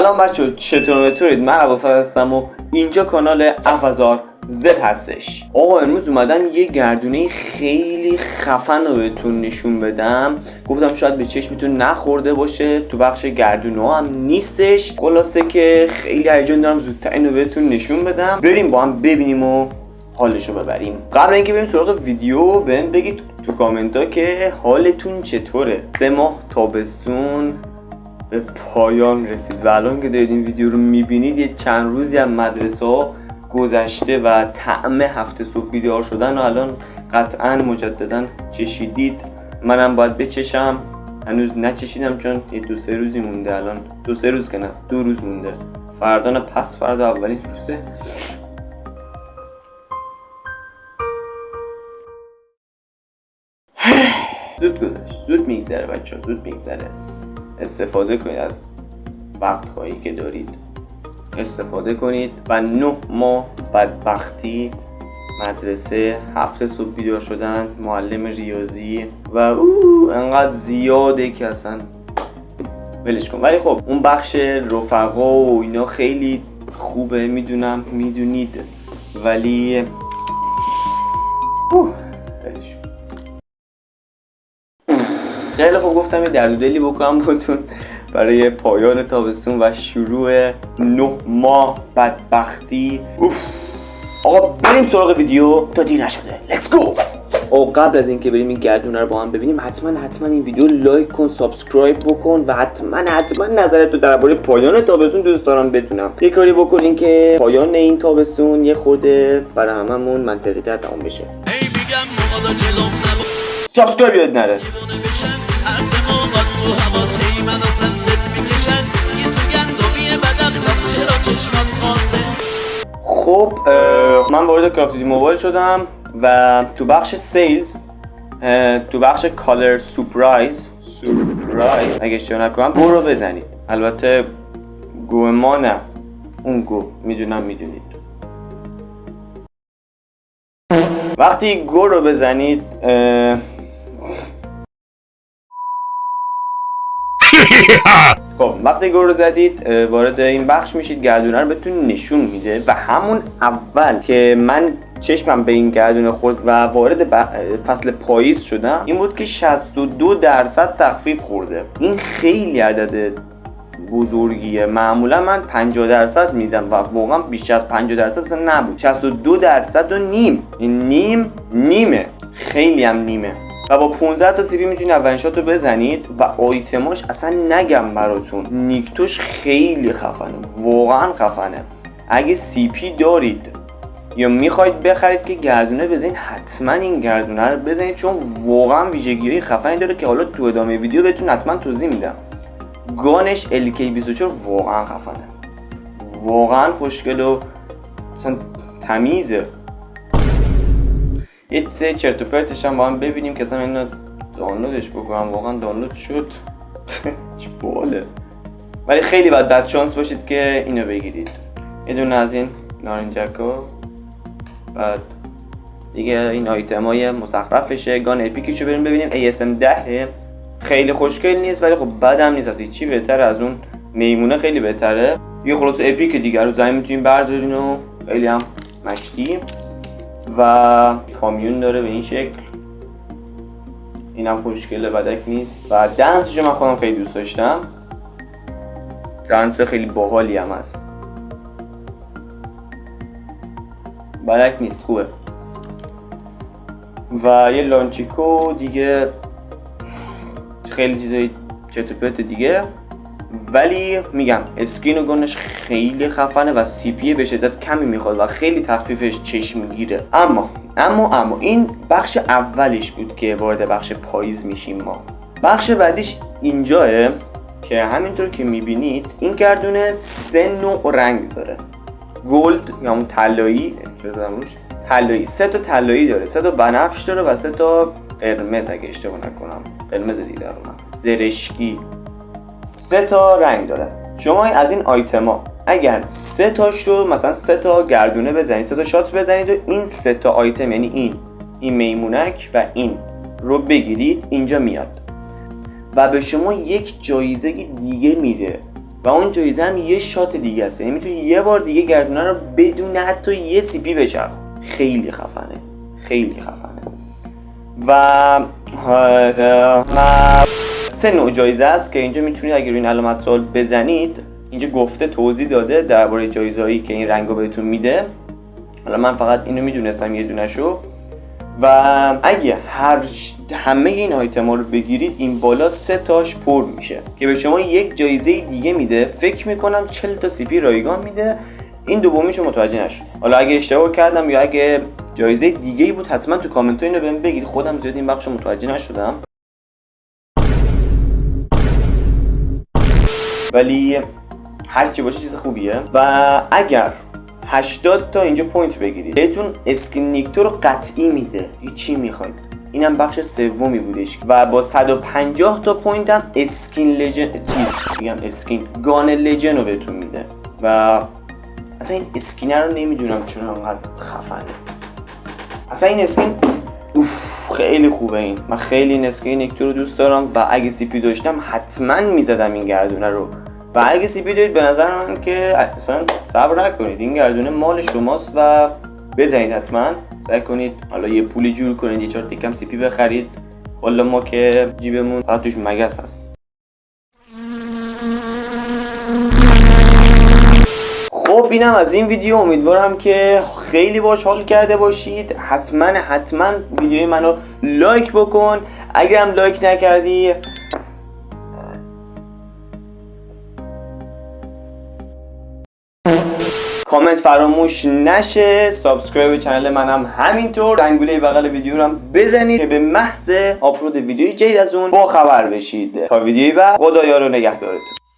سلام بچه، چطورید؟ من ابوالفضل هستم و اینجا کانال افزار زد هستش. آقا امروز اومدم یه گردونه خیلی خفن رو بهتون نشون بدم. گفتم شاید به چشمتون نخورده باشه، تو بخش گردونه هم نیستش. خلاصه که خیلی هیجان دارم زودتر اینو بهتون نشون بدم. بریم با هم ببینیم و حالشو ببریم. قبل اینکه بریم سراغ ویدیو بهم بگید تو کامنت ها که حالتون چطوره. 3 ماه تابستون به پایان رسید و الان که دارید این ویدیو رو میبینید یه چند روزی از مدرسه ها گذشته و طعم هفته صبح بیدار شدن و الان قطعا مجددا چشیدید. منم باید بچشم، هنوز نچشیدم چون یه 2-3 روزی مونده. الان 2-3 روز که نه، 2 روز مونده. فردا نه پس فردا اولین روزه. زود گذشت، زود میگذره بچه‌ها، زود میگذره. استفاده کنید از وقت‌هایی که دارید، استفاده کنید. و 9 ماه بدبختی، مدرسه، هفته صبح بیدار شدن، معلم ریاضی و انقدر زیاده که اصلا ولش کن. ولی خب اون بخش رفقا و اینا خیلی خوبه، میدونم میدونید، ولی ولش کن. خیلی خوب، گفتم یه درد و دلی بکنم باتون برای پایان تابستون و شروع 9 ماه بدبختی. آقا بریم سراغ ویدیو تا دیر نشده. لیتس گو. قبل از اینکه بریم این گردونه رو با هم ببینیم، حتما این ویدیو لایک کن، سابسکرایب بکن و حتما نظرت رو درباره پایان تابستون دوست دارم بدونم. یه کاری بکنین که پایان این تابستون یه خورده برای هممون منطقی تر تمام بشه. سابسکرایب یاد نره. خب من وارد کال آف دیوتی موبایل شدم و تو بخش سیلز، تو بخش کالر سورپرایز اگه اشتباه نکنم گو رو بزنید. البته گو ما نه، اون گو میدونید. وقتی گو رو بزنید خب وقتی گو رو زدید وارد این بخش میشید. گردونه رو بهتون نشون میده و همون اول که من چشمم به این گردونه خورد و وارد فصل پاییز شدم این بود که 62% تخفیف خورده. این خیلی عدد بزرگیه. معمولا من 50% میدم و واقعا بیشتر از 50% اصلا نبود. 62% و نیمه، خیلی هم نیمه. و با 15 تا سی پی میتونید اولین شات رو بزنید و آیتماش اصلا نگم براتون. نیکتوش خیلی خفنه، واقعا خفنه. اگه سی پی دارید یا میخواید بخرید که گردونه بزنید، حتما این گردونه رو بزنید چون واقعا ویژگی‌های خفنی داره که حالا تو ادامه ویدیو بهتون حتما توضیح میدم. گانش LK24 واقعا خفنه، واقعا خوشگل و اصلا تمیزه. یه سه چرت و پرتش هم با هم ببینیم که اصلا اینو دانلودش بکنم. واقعا دانلود شد. چه باله. ولی خیلی باید بد شانس باشید که اینو بگیرید. یه دونه از این نارنجکو، بعد دیگه این آیتمای مزخرفشه. گان اپیکشو بریم ببینیم. ASM 10 خیلی خوشگل نیست ولی خب بدم نیست، از هیچی بهتره، از اون میمونه خیلی بهتره. یه خلاص اپیک دیگه رو زمین میتونین بردارین و خیلی هم مشتی. و کامیون داره به این شکل، اینم خوشگله، بدک نیست. و دنسشو من خودم خیلی دوست داشتم، دنس خیلی باحالی هم هست، بدک نیست، خوبه. و یه لانچیکو دیگه، خیلی چیزای چرت و پرت دیگه، ولی میگم اسکین و گانش خیلی خفنه و سی پی به شدت کمی میخواد و خیلی تخفیفش چشم میگیره. اما این بخش اولش بود که وارد بخش پاییز میشیم ما. بخش بعدیش اینجاه که همینطور که میبینید این گردونه 3 نوع رنگ داره. گلد یا اون طلایی، طلایی 3 تا طلایی داره، 3 تا بنفش داره و 3 تا قرمز اگه اشتباه نکنم، قرمز دیگه داره، زرشکی. 3 تا رنگ داره. شما از این آیتما اگر 3 تاش رو مثلا 3 تا گردونه بزنید، 3 تا شات بزنید و این 3 تا آیتم یعنی این میمونک و این رو بگیرید، اینجا میاد و به شما یک جایزه دیگه میده و اون جایزه هم یه شات دیگه است، یعنی میتونی یه بار دیگه گردونه رو بدون حتی یه سی پی بچرخ. خیلی خفنه، خیلی خفنه. و 3 نوع جایزه است که اینجا میتونید اگر این علامت سوال بزنید، اینجا گفته توضیح داده درباره جایزه‌ای که این رنگو بهتون میده. حالا من فقط اینو میدونستم یه دونه‌شو. و اگه همه این آیتما رو بگیرید، این بالا 3 تاش پر میشه که به شما یک جایزه دیگه میده. فکر میکنم 40 تا سی پی رایگان میده. این دومیشو متوجه نشد. حالا اگه اشتباه کردم یا اگه جایزه دیگه ای بود حتما تو کامنت ها اینو بهم بگید. خودم زیاد این بخشو متوجه نشدم. ولی هرچی باشه چیز خوبیه. و اگر 80 تا اینجا پوینت بگیرید بهتون اسکین نیکتو رو قطعی میده. چی میخواید؟ اینم بخش سومی بودش و با 150 تا پوینت هم اسکین اسکین گان لژن رو بهتون میده. و اصلا این اسکینر رو نمیدونم چون انقدر خفنه. اصلا این اسکین خیلی خوبه. من خیلی این اسکین نیکتو رو دوست دارم و اگه سی پی داشتم حتما میزدم این گردونه رو. و اگه سی پی دارید به نظر من که اصلا صبر نکنید، این گردونه مال شماست و بزنید. حتما سعی کنید حالا یه پولی جور کنید، یه 4 تیکم سی پی بخرید. والا ما که جیبمون فقط توش مگس هست. خب اینم از این ویدیو. امیدوارم که خیلی باش حال کرده باشید. حتما ویدیوی منو لایک بکن. اگه هم لایک نکردی کامنت فراموش نشه. سابسکرایب چنل منم همینطور. زنگوله بغل ویدیو رو هم بزنید که به محض آپلود ویدیوی جدید از اون با خبر بشید. تا ویدیوی بعد، خدایا رو نگهدارتون.